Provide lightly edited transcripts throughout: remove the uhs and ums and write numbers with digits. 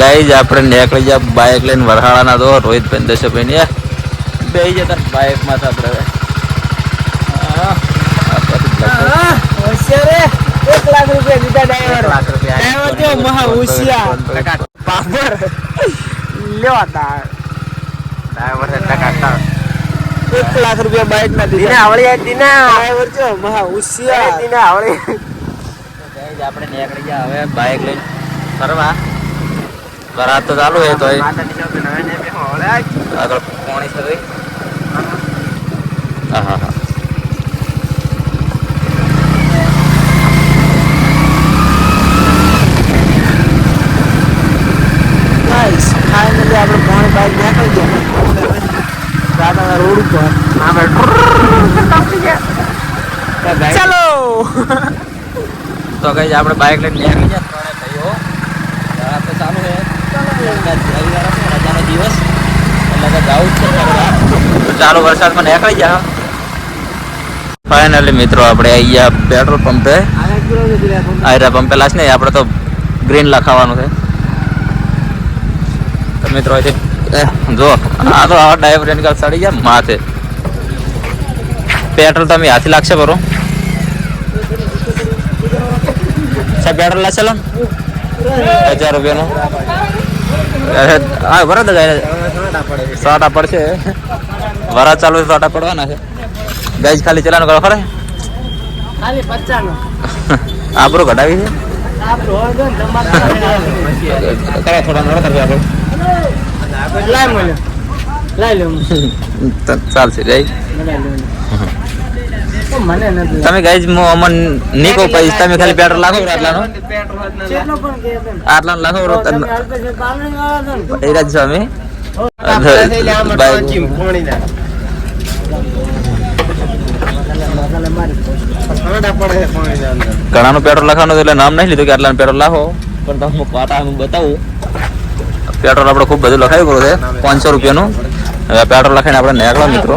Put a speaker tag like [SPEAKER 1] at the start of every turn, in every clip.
[SPEAKER 1] Guys આપણે નીકળી જા બાઇક લઈને વરહાળાના તો રોહિતભાઈ દશભાઈ બે જતા બાઇકમાં આપણે ₹1,00,000 બાઇક ના દીધા આપણે નીકળી ગયા હવે બાઇક લઈને ફરવા. બરાત તો ચાલુ હે તો આગળ પાણી છે. હા હા હા ફાઇનલી આપણે પાણી બાઇક નીકળી ગયા રોડ ઉપર. ચાલો તો કઈ આપણે બાઇક લઈને નીકળી ગયા. ત્રણે ભાઈઓ બરાત તો ચાલુ હે. રજાનો દિવસ એટલે જવું જ છે. ચાલુ વરસાદમાં નીકળી ગયા. ફાઇનલી મિત્રો આપણે અહીંયા પેટ્રોલ પંપે આયરા પંપે લાશ નહીં આપણે તો ગ્રીન લખાવાનું છે. તો મિત્રો જો આ તો આવા ડાઈવર નિકાલ સડી ગયા માથે. પેટ્રોલ તમે હાથી લાગશે બરો પેટ્રોલ લાગશે લો ₹1,000 હા બરાબર સોટા પડશે. વરા ચાલુ સોટા પડવાના છે. ગાઈઝ ખાલી ચલાનો કરો ખરે આબરો કઢાવી છે થોડા ચાલશે ગાઈ. તમે ગાઈઝ હું અમન નહીં કહું પૈસા તમે ખાલી પેટ્રોલ લાખો આટલા લાખો એ રાજ છો અમે ઘણા નું પેટ્રોલ લખવાનું એટલે નામ નહીં લીધું કે આટલા પેટ્રોલ લાખો પણ તમે પાટા હું બતાવું. પેટ્રોલ આપણે ખૂબ બધું લખાવી પડ્યું છે ₹500 હવે પેટ્રોલ લખાઈને આપણે નીકળવા મિત્રો.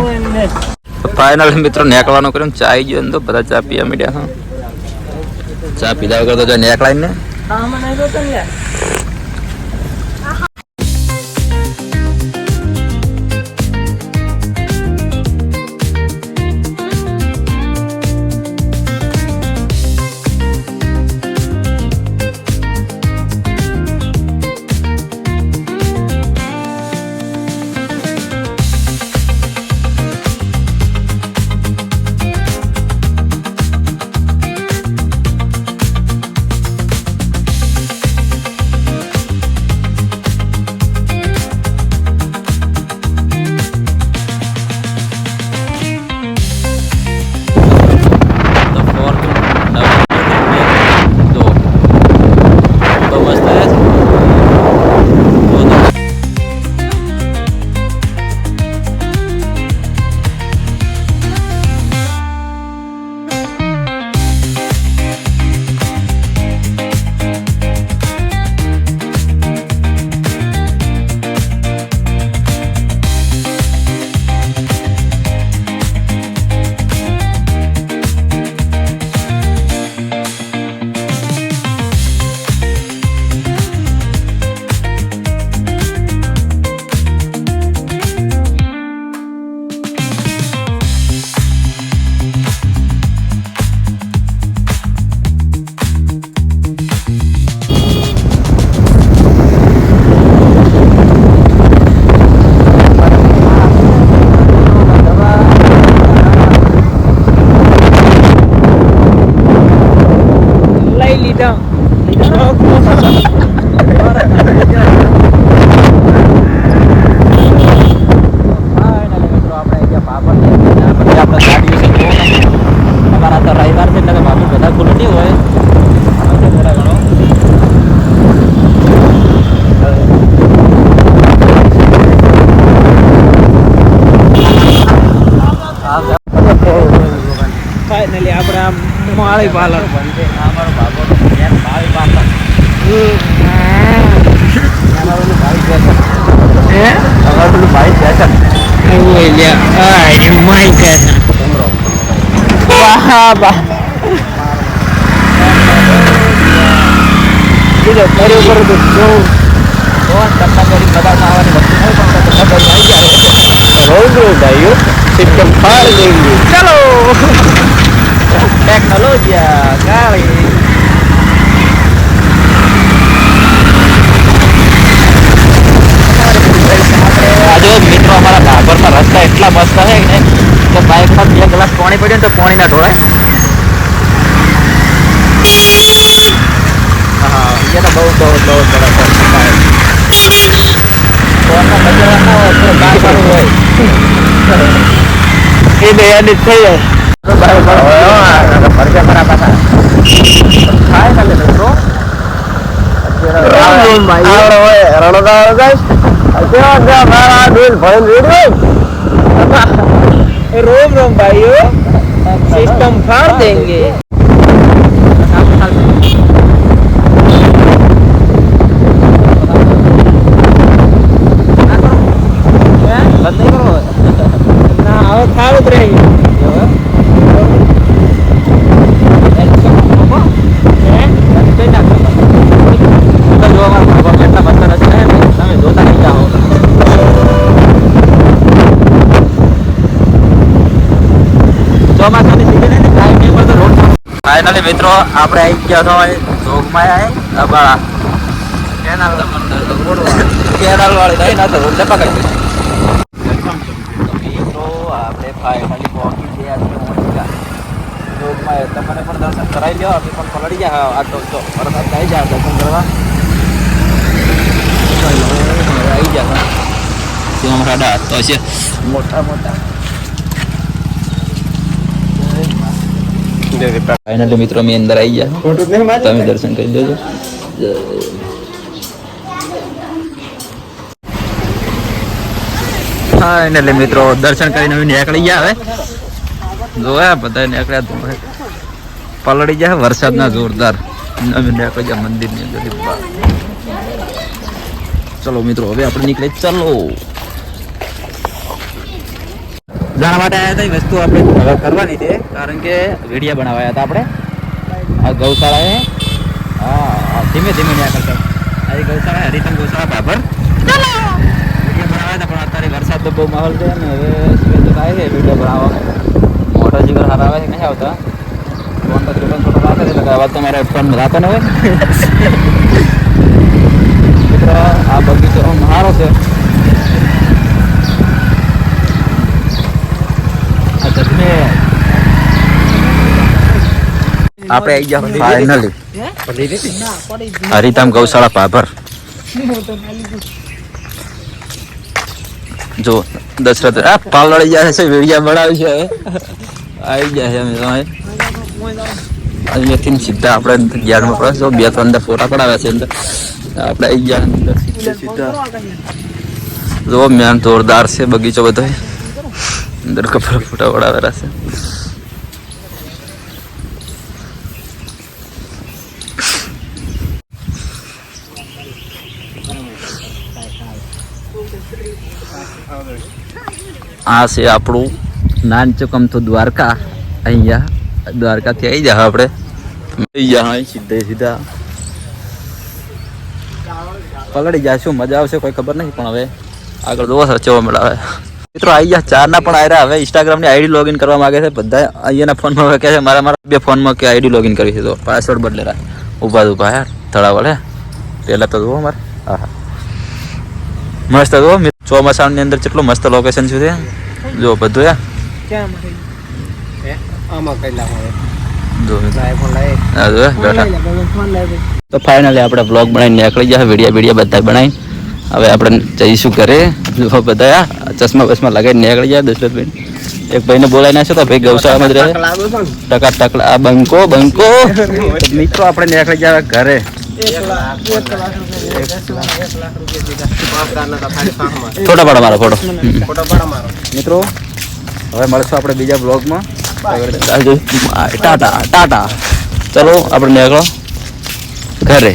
[SPEAKER 1] ફાઇનલ મિત્રો નીકળવાનું કર્યું. ચા આવી ગયો તો બધા ચા પીવા મીડિયા. ચા પીધા વગર તો જો નીકળાય ને. ફાઇનલી આપણે આમ માળી પાલન અમારો બાબો માળી પાલન ભાઈ ફેશન
[SPEAKER 2] भाइयों सिस्टम फाड़ देंगे
[SPEAKER 1] चलो टेक्नोलॉजी गाड़ी आज मित्रों हमारा भागर में रस्ता एटला मस्त है कि तो बाइक में 2 ग्लास पानी पड़े तो पानी ना ढोड़ाय हाँ ये तो बहुत बहुत बहुत बड़ा रस्ता है फोन में बचरा ना हो तो बार बार होय
[SPEAKER 2] ये नया निश्चय है
[SPEAKER 1] तो बार बार होय फर्क बड़ा पता खाए ना ले मित्रों
[SPEAKER 2] राम भाई आवड़ो है रणदार गाइस अच्छा क्या मारा दिल भर रेडी रोम रोम भाइयों सिस्टम फाड़ देंगे
[SPEAKER 1] बंद नहीं करो
[SPEAKER 2] ना आओ फाड़ रहेगी
[SPEAKER 1] फाइनली मित्रों આપણે આવી ગયા તો જોગમાં આય અબાળા કેનાલ વાળી થઈ ના તો રોડ પકડી મિત્રો આપણે ફાઇનલી પહોંચી ગયા છે મોટા જોગમાં તમને પણ દર્શન કરાવી લ્યો આપણે પણ પલડી ગયા આ તો વરસાદ આવી જાય દર્શન કરવા આવી ગયા ત્યાં રાડા તો છે મોટા મોટા फाइनली मित्रों में अंदर आई गया તમે દર્શન કરી લેજો फाइनली मित्रों दर्शन કરીને નીકળી ગયા હવે જોયા બધા નીકળ્યા તો પલળી ગયા વરસાદના જોરદાર અમે નીકળી ગયા મંદિરની અંદર ચલો મિત્રો હવે આપણે નીકળે ચલો જાણવા માટે આવ્યા હતા એ વસ્તુ આપણે હવે કરવાની છે કારણ કે વિડીયો બનાવાયા હતા આપણે આ ગૌશાળા હા ધીમે ધીમે ન્યા કરતા આ ગૌશાળા હરિતમ ગૌશાળા બાબર વિડીયો બનાવ્યા હતા પણ અત્યારે વરસાદ તો બહુ માહોલ છે ને હવે સુરેશ આવે છે વિડીયો બનાવવા મોટા જીગર હારા આવે છે નહીં આવતા ફોન તકરીબન થોડો રાખે છે એટલે અવાજ તમારે ફોનમાં રાખો ને હોય મિત્રો આ બગીચો સારો છે આપણે આવી ગયા ફાઇનલી હરિતામ ગૌશાળા પાભર જો દશરથ આ પાલડી જાય છે વિડિયા બનાવી છે આવી ગયા છે અમે તો અહીંયાથી સીધા આપણે યાર્ડમાં પડે જો 2-3 અંદર ફોટા પડાવ્યા છે અંદર આપણે આવી ગયા અંદર સીધા જો મેન જોરદાર છે બગીચો બધો અંદર કપડા ફોટા પડાવેલા છે આ છે આપણું નાનચકમ તો દ્વારકા અહીંયા દ્વારકાથી આવી જાય આપણે સીધે સીધા પલળી જાય શું મજા આવશે કોઈ ખબર નહીં પણ હવે આગળ જોવો સચવો મળાવે મિત્રો આવી ગયા 4 ના પણ આવ્યા હવે ઇન્સ્ટાગ્રામની આઈડી લોગિન કરવા માંગે છે બધા અહીંયાના ફોનમાં કહે છે મારા 2 ફોનમાં કે આઈડી લોગિન કરવી છે તો પાસવર્ડ બદલેલા ઊભા યાર તળાવળ હે પહેલાં તો જુઓ મારે હા મસ્ત જુઓ ચોમાસાની અંદર કેટલું મસ્ત લોકેશન છે જો બધું યાર તો ફાઇનલી આપણે વ્લોગ બનાવીને નીકળી ગયા વિડીયો બધા બનાવીને હવે આપણે જઈશું ઘરે બધા ચશ્મા બસમાં લગાવીને નીકળી ગયા દશરથભાઈ એક ભાઈને બોલાવી નાખ્યો તો ભાઈ ગૌશાળામાં જ રહે ટકા આ બંકો મિત્રો આપણે નીકળી ગયા ઘરે ફોટો પાડો મારો ફોટો મિત્રો હવે મળશું આપણે બીજા બ્લોગમાં ટાટા ચલો આપણે નીકળો ઘરે